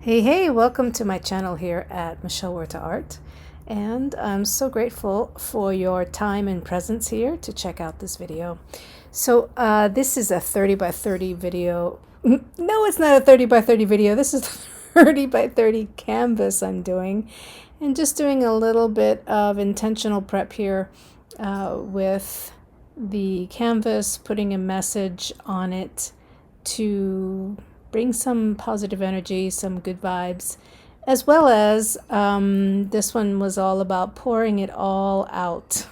Hey, welcome to my channel here at Michelle Huerta Art. And I'm so grateful for your time and presence here to check out this video. So this is a 30 by 30 video. No, it's not a 30 by 30 video. This is 30 by 30 canvas I'm doing. And just doing a little bit of intentional prep here with the canvas, putting a message on it to bring some positive energy, some good vibes, as well as this one was all about pouring it all out.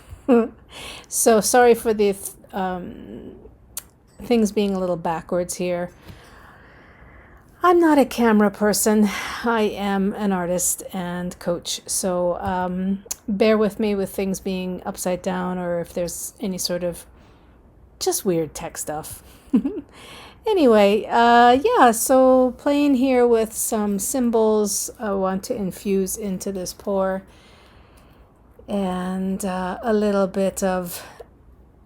So sorry for the things being a little backwards here. I'm not a camera person. I am an artist and coach. So bear with me with things being upside down or if there's any sort of just weird tech stuff. Anyway, yeah, so playing here with some symbols I want to infuse into this pour. And a little bit of,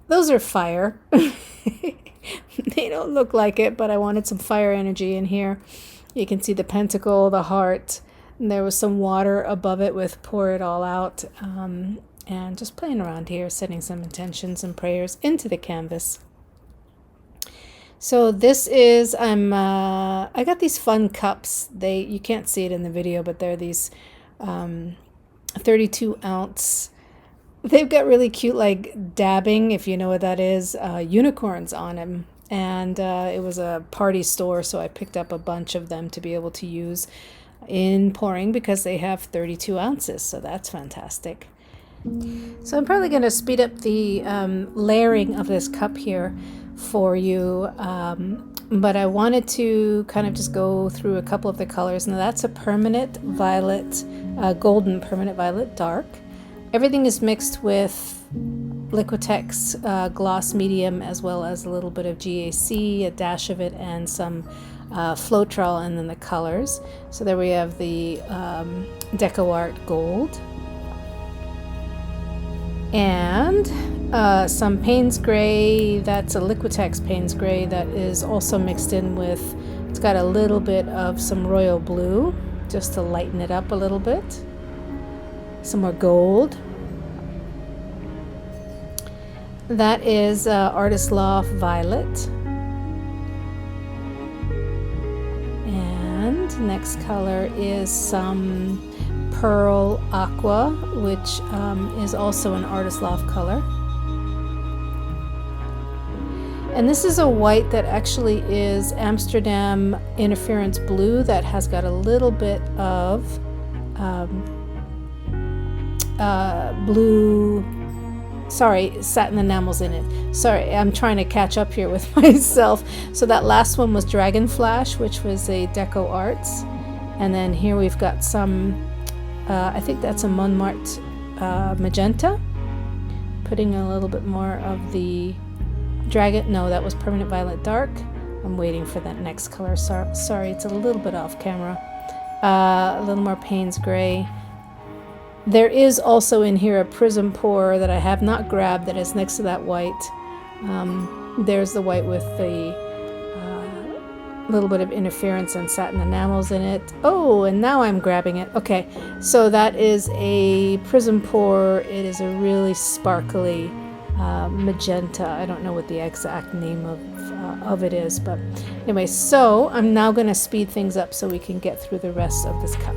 those are fire. They don't look like it, but I wanted some fire energy in here. You can see the pentacle, the heart, and there was some water above it with pour it all out. And just playing around here, setting some intentions and prayers into the canvas. So this is, I got these fun cups. You can't see it in the video, but they're these 32 ounce. They've got really cute like dabbing, if you know what that is, unicorns on them. And it was a party store, so I picked up a bunch of them to be able to use in pouring because they have 32 ounces. So that's fantastic. So I'm probably going to speed up the layering of this cup here for you, but I wanted to kind of just go through a couple of the colors. Now that's a permanent violet, golden permanent violet dark. Everything is mixed with Liquitex gloss medium, as well as a little bit of GAC, a dash of it, and some Floetrol, and then the colors. So there we have the Deco Art gold. And some Paynes Gray. That's a Liquitex Paynes Gray that is also mixed in with, it's got a little bit of some royal blue just to lighten it up a little bit. Some more gold. That is Artist Loft Violet. And next color is some Pearl Aqua, which is also an Artist Loft color. And this is a white that actually is Amsterdam Interference Blue that has got a little bit of blue, Satin Enamels in it. Sorry, I'm trying to catch up here with myself. So that last one was Dragon Flash, which was a Deco Arts. And then here we've got some I think that's a Marte Magenta. Putting a little bit more of the Dragon. No, that was Permanent Violet Dark. I'm waiting for that next color. Sorry, it's a little bit off camera. A little more Paynes Gray. There is also in here a Prism pour that I have not grabbed that is next to that white. There's the white with the little bit of interference and satin enamels in it. Oh, and now I'm grabbing it. Okay, so that is a Prism pour. It is a really sparkly magenta. I don't know what the exact name of it is, but anyway, so I'm now going to speed things up so we can get through the rest of this cup.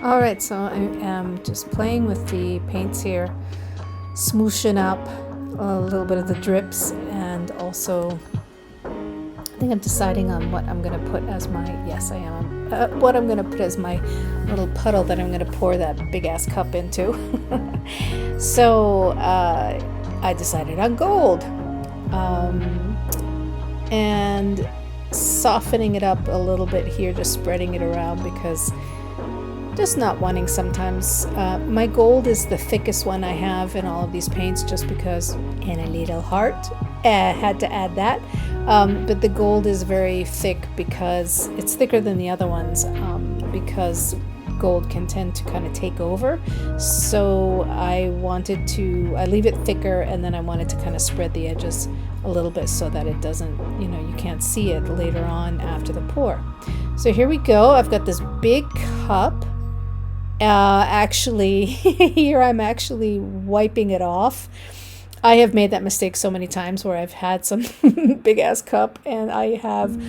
Alright, so I am just playing with the paints here, smooshing up a little bit of the drips, and also I think I'm deciding on what I'm going to put as my, yes I am, what I'm going to put as my little puddle that I'm going to pour that big ass cup into. So I decided on gold, and softening it up a little bit here, just spreading it around because just not wanting sometimes. My gold is the thickest one I have in all of these paints just because, and a little heart, had to add that. But the gold is very thick because it's thicker than the other ones, because gold can tend to kind of take over. So I leave it thicker, and then I wanted to kind of spread the edges a little bit so that it doesn't, you can't see it later on after the pour. So here we go. I've got this big cup. Actually, here I'm actually wiping it off. I have made that mistake so many times where I've had some big ass cup and I have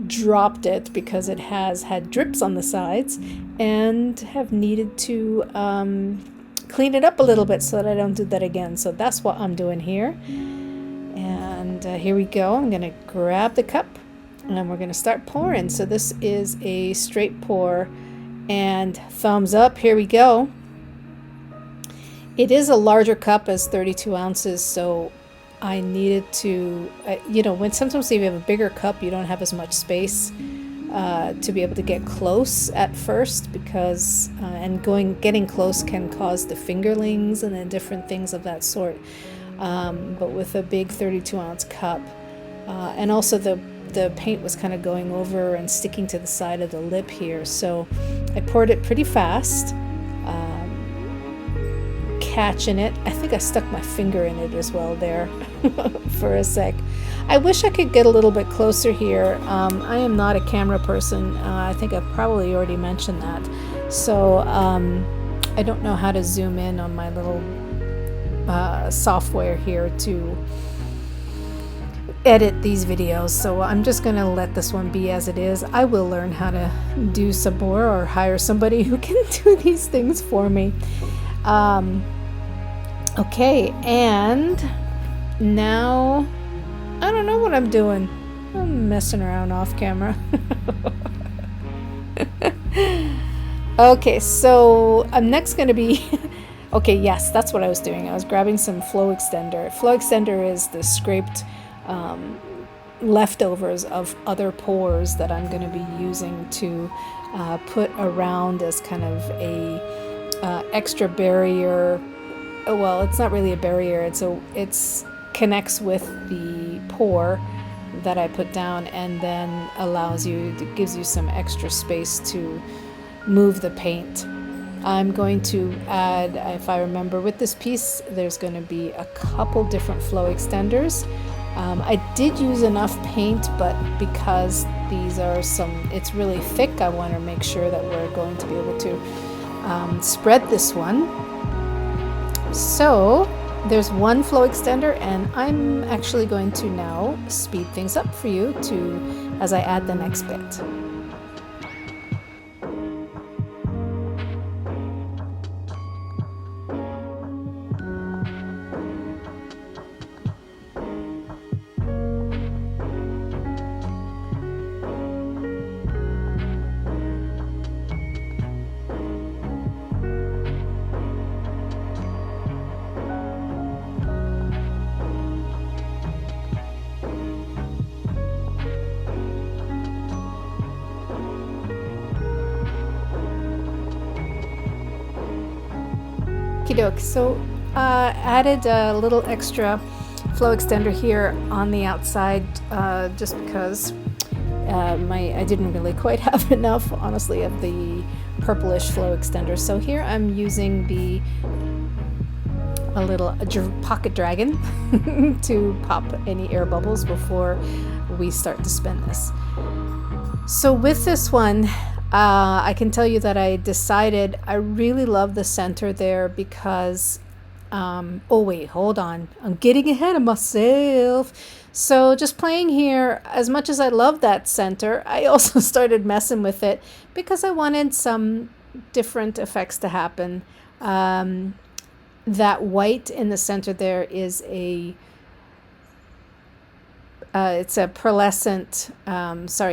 dropped it because it has had drips on the sides, and have needed to clean it up a little bit so that I don't do that again. So that's what I'm doing here. And here we go. I'm going to grab the cup and we're going to start pouring. So this is a straight pour, and thumbs up. Here we go. It is a larger cup, as 32 ounces, so I needed to, when sometimes if you have a bigger cup, you don't have as much space to be able to get close at first, because getting close can cause the fingerlings and then different things of that sort. But with a big 32 ounce cup, and also the paint was kind of going over and sticking to the side of the lip here, so I poured it pretty fast. Catching it. I think I stuck my finger in it as well there for a sec. I wish I could get a little bit closer here. I am not a camera person. I think I've probably already mentioned that. So I don't know how to zoom in on my little software here to edit these videos. So I'm just going to let this one be as it is. I will learn how to do some more, or hire somebody who can do these things for me. Okay, and now I don't know what I'm doing. I'm messing around off camera. Okay, so I'm next going to be okay, yes, that's what I was doing. I was grabbing some flow extender. Flow extender is the scraped leftovers of other pours that I'm going to be using to put around as kind of a extra barrier. Well, it's not really a barrier. It's connects with the pour that I put down, and then gives you some extra space to move the paint. I'm going to add, if I remember, with this piece, there's going to be a couple different flow extenders. I did use enough paint, but because it's really thick, I want to make sure that we're going to be able to spread this one. So there's one flow extender, and I'm actually going to now speed things up for you as I add the next bit. So added a little extra flow extender here on the outside, just because I didn't really quite have enough, honestly, of the purplish flow extender. So here I'm using a little pocket dragon to pop any air bubbles before we start to spin this. So with this one, I can tell you that I decided I really love the center there because, oh wait, hold on. I'm getting ahead of myself. So just playing here, as much as I love that center, I also started messing with it because I wanted some different effects to happen. That white in the center there is it's a pearlescent,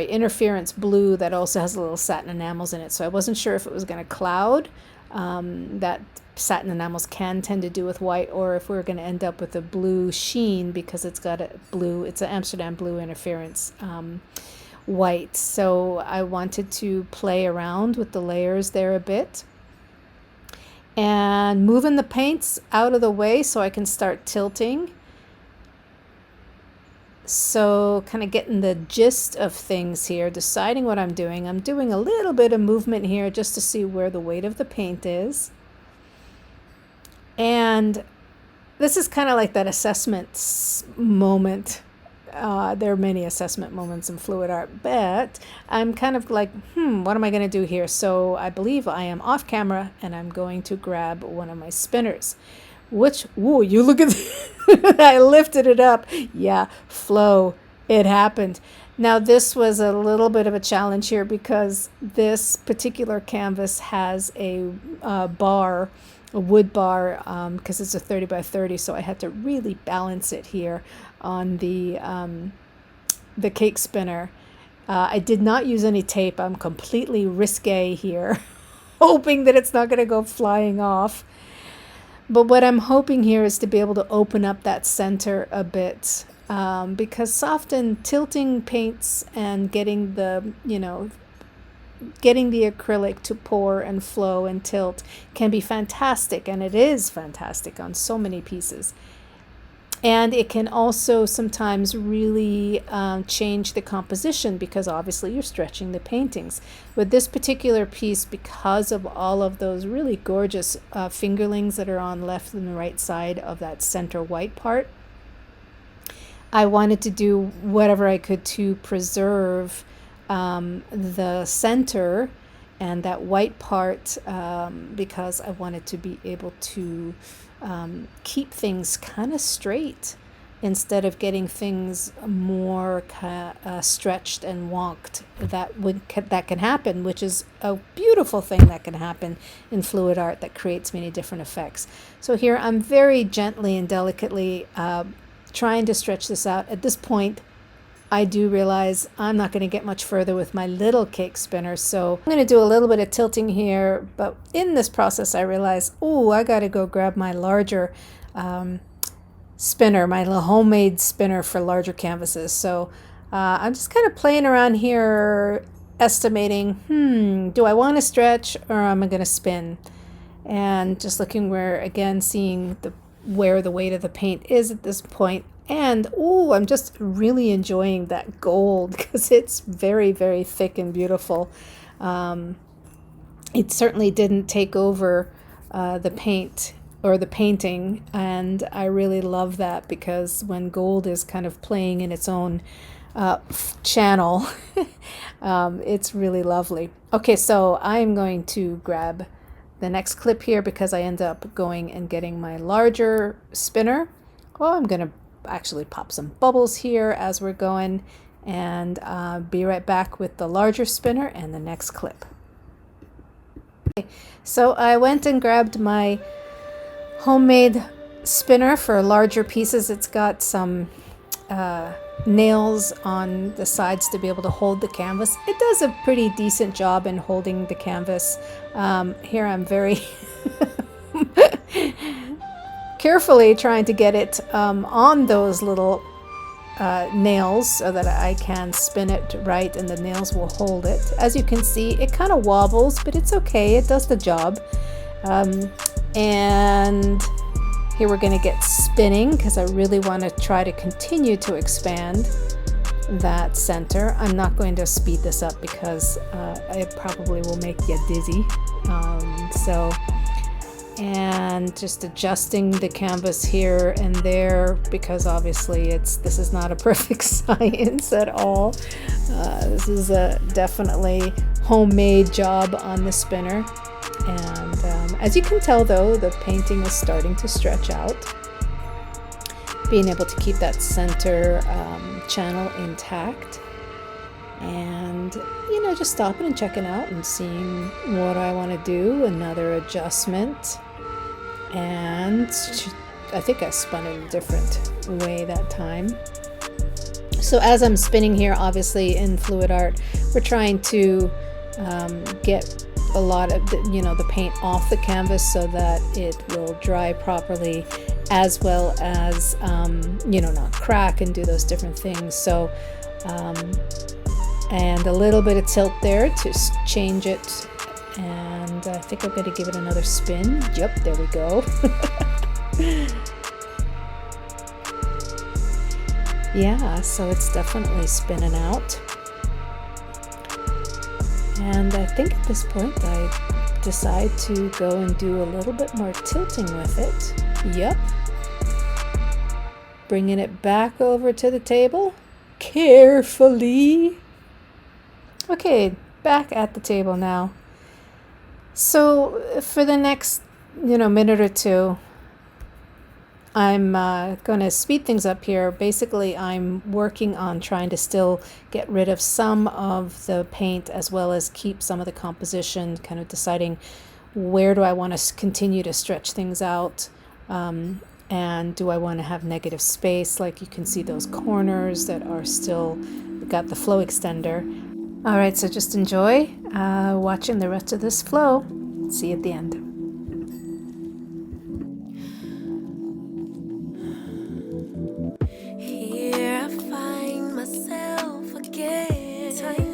interference blue that also has a little satin enamels in it. So I wasn't sure if it was going to cloud. That satin enamels can tend to do with white, or if we're going to end up with a blue sheen because it's got it's an Amsterdam blue interference white. So I wanted to play around with the layers there a bit and moving the paints out of the way so I can start tilting. So kind of getting the gist of things here, deciding what I'm doing. I'm doing a little bit of movement here just to see where the weight of the paint is. And this is kind of like that assessment moment. There are many assessment moments in fluid art, but I'm kind of like, what am I going to do here? So I believe I am off camera and I'm going to grab one of my spinners. Which, whoa, you look at I lifted it up. Yeah, flow. It happened. Now this was a little bit of a challenge here because this particular canvas has a bar, a wood bar, because it's a 30 by 30, so I had to really balance it here on the cake spinner. I did not use any tape. I'm completely risque here, hoping that it's not going to go flying off. But what I'm hoping here is to be able to open up that center a bit, because often tilting paints and getting the, getting the acrylic to pour and flow and tilt can be fantastic, and it is fantastic on so many pieces. And it can also sometimes really change the composition because obviously you're stretching the paintings. With this particular piece, because of all of those really gorgeous fingerlings that are on left and the right side of that center white part, I wanted to do whatever I could to preserve the center and that white part, because I wanted to be able to keep things kind of straight instead of getting things more stretched and wonked. That can happen, which is a beautiful thing that can happen in fluid art that creates many different effects. So here I'm very gently and delicately trying to stretch this out. At this point, I do realize I'm not going to get much further with my little cake spinner, so I'm going to do a little bit of tilting here, but in this process I realize, I got to go grab my larger spinner, my little homemade spinner for larger canvases. So I'm just kind of playing around here, estimating, do I want to stretch or am I going to spin? And just looking seeing where the weight of the paint is at this point. And I'm just really enjoying that gold because it's very, very thick and beautiful. It certainly didn't take over the paint or the painting, and I really love that because when gold is kind of playing in its own channel, it's really lovely. Okay, so I'm going to grab the next clip here because I end up going and getting my larger spinner. I'm going to actually pop some bubbles here as we're going, and be right back with the larger spinner and the next clip. Okay, so I went and grabbed my homemade spinner for larger pieces. It's got some nails on the sides to be able to hold the canvas. It does a pretty decent job in holding the canvas. Here I'm very carefully trying to get it on those little nails so that I can spin it right and the nails will hold it. As you can see, it kind of wobbles, but it's okay. It does the job. And here we're going to get spinning because I really want to try to continue to expand that center. I'm not going to speed this up because it probably will make you dizzy. And just adjusting the canvas here and there because obviously this is not a perfect science at all. This is a definitely homemade job on the spinner, and as you can tell though, the painting is starting to stretch out. Being able to keep that center channel intact, and just stopping and checking out and seeing what I want to do. Another adjustment, and I think I spun it a different way that time. So as I'm spinning here, obviously in fluid art, we're trying to get a lot of the paint off the canvas so that it will dry properly, as well as not crack and do those different things. So and a little bit of tilt there to change it, and I think I'm going to give it another spin. Yep, there we go. Yeah, so it's definitely spinning out. And I think at this point I decide to go and do a little bit more tilting with it. Yep. Bringing it back over to the table, carefully. Okay, back at the table now. So for the next, minute or two, I'm going to speed things up here. Basically, I'm working on trying to still get rid of some of the paint as well as keep some of the composition, kind of deciding where do I want to continue to stretch things out, and do I want to have negative space, like you can see those corners that are still got the flow extender. All right, so just enjoy watching the rest of this flow. See you at the end.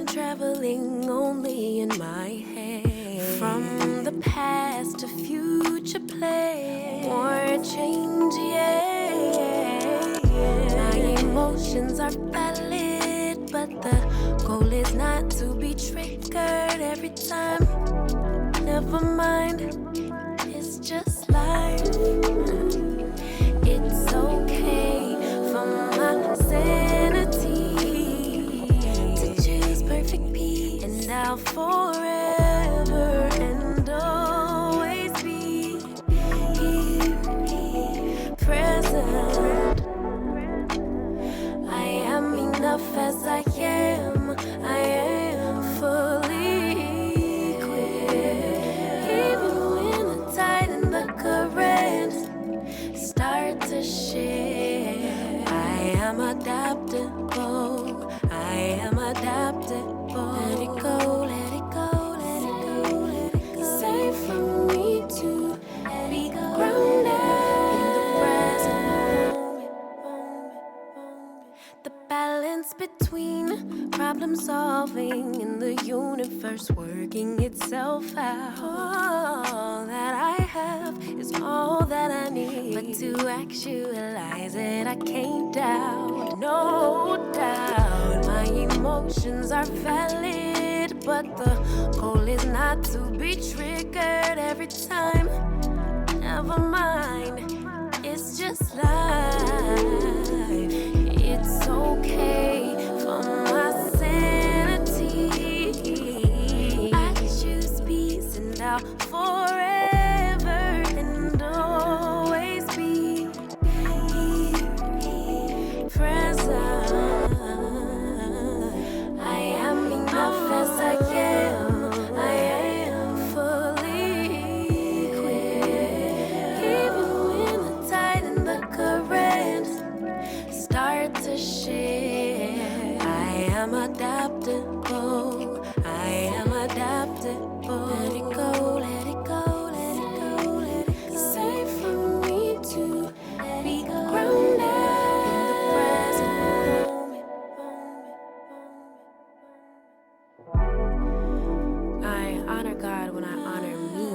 Traveling only in my head, from the past to future play, more change, yeah. My emotions are valid, but the goal is not to be triggered every time. Never mind, it's just life. It's okay for my sanity perfect peace, and I'll forever and always be here, present. I am enough as I am. I am fully equipped. Even when the tide and the current start to shift, I am adaptable. I am adaptable. Let it go, let it go, let it go, let it go. It's safe for me to be grounded in the present moment. The balance between problem solving and the universe working itself out. All that I have is all that I need. But to actualize it, I can't doubt, no doubt. My emotions are valid, but the goal is not to be triggered every time. Never mind, it's just life. It's okay for my sanity. I choose peace and I'll forever and always be here, present. I am enough as I am. I am fully equipped. Even when the tide and the current start to shift, I am adaptable. I am adaptable. Let it go, let it go, let it go, let it go. It's safe for me to be grounded in the present moment. I honor God when I honor me.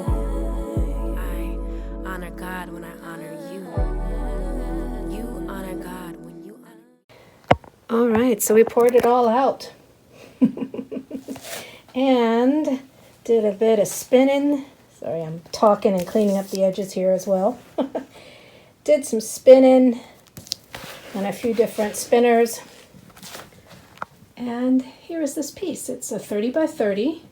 I honor God when I honor you. You honor God when you honor me. All right, so we poured it all out. And did a bit of spinning. Sorry, I'm talking and cleaning up the edges here as well. Did some spinning on a few different spinners. And here is this piece. It's a 30 by 30.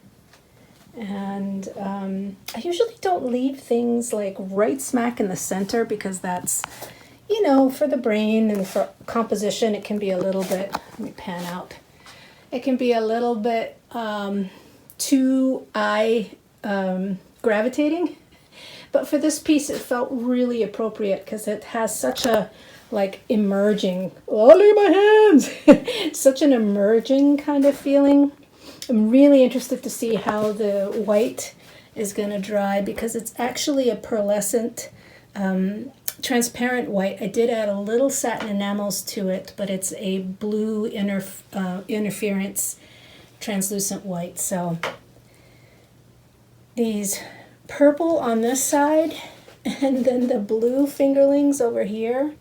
And I usually don't leave things like right smack in the center because that's, for the brain and for composition, it can be a little bit, let me pan out. It can be a little bit too eye gravitating. But for this piece, it felt really appropriate because it has such a emerging, oh, look at my hands, such an emerging kind of feeling. I'm really interested to see how the white is going to dry because it's actually a pearlescent, transparent white. I did add a little satin enamels to it, but it's a blue interference translucent white. So these purple on this side and then the blue fingerlings over here.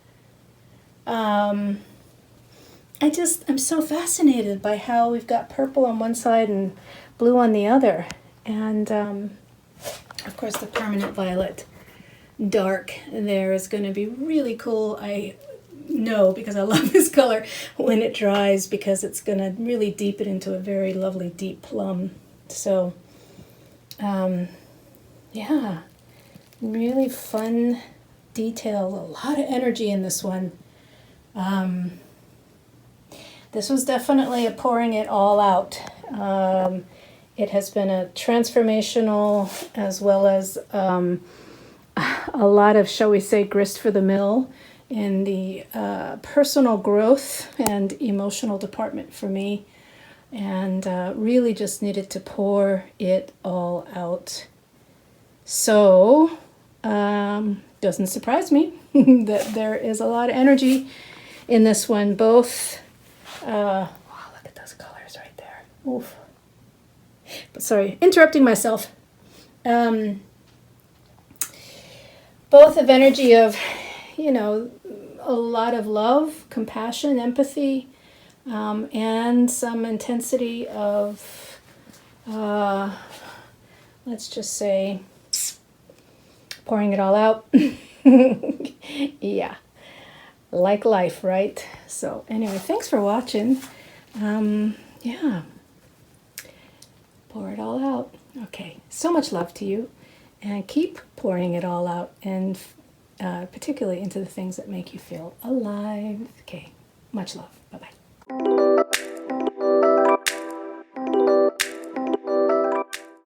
I'm so fascinated by how we've got purple on one side and blue on the other. And of course the permanent violet dark there is going to be really cool. I know, because I love this color, when it dries, because it's going to really deepen into a very lovely deep plum. So yeah, really fun details, a lot of energy in this one. This was definitely a pouring it all out. It has been a transformational, as well as a lot of, shall we say, grist for the mill in the personal growth and emotional department for me. And really just needed to pour it all out. So, doesn't surprise me that there is a lot of energy in this one. Both, wow, look at those colors right there. Oof. But sorry, interrupting myself. Both of energy of, you know, a lot of love, compassion, empathy, and some intensity of, let's just say, pouring it all out. Yeah, like life, right? So anyway, thanks for watching. Yeah, pour it all out. Okay, so much love to you, and keep pouring it all out, and particularly into the things that make you feel alive. Okay, much love.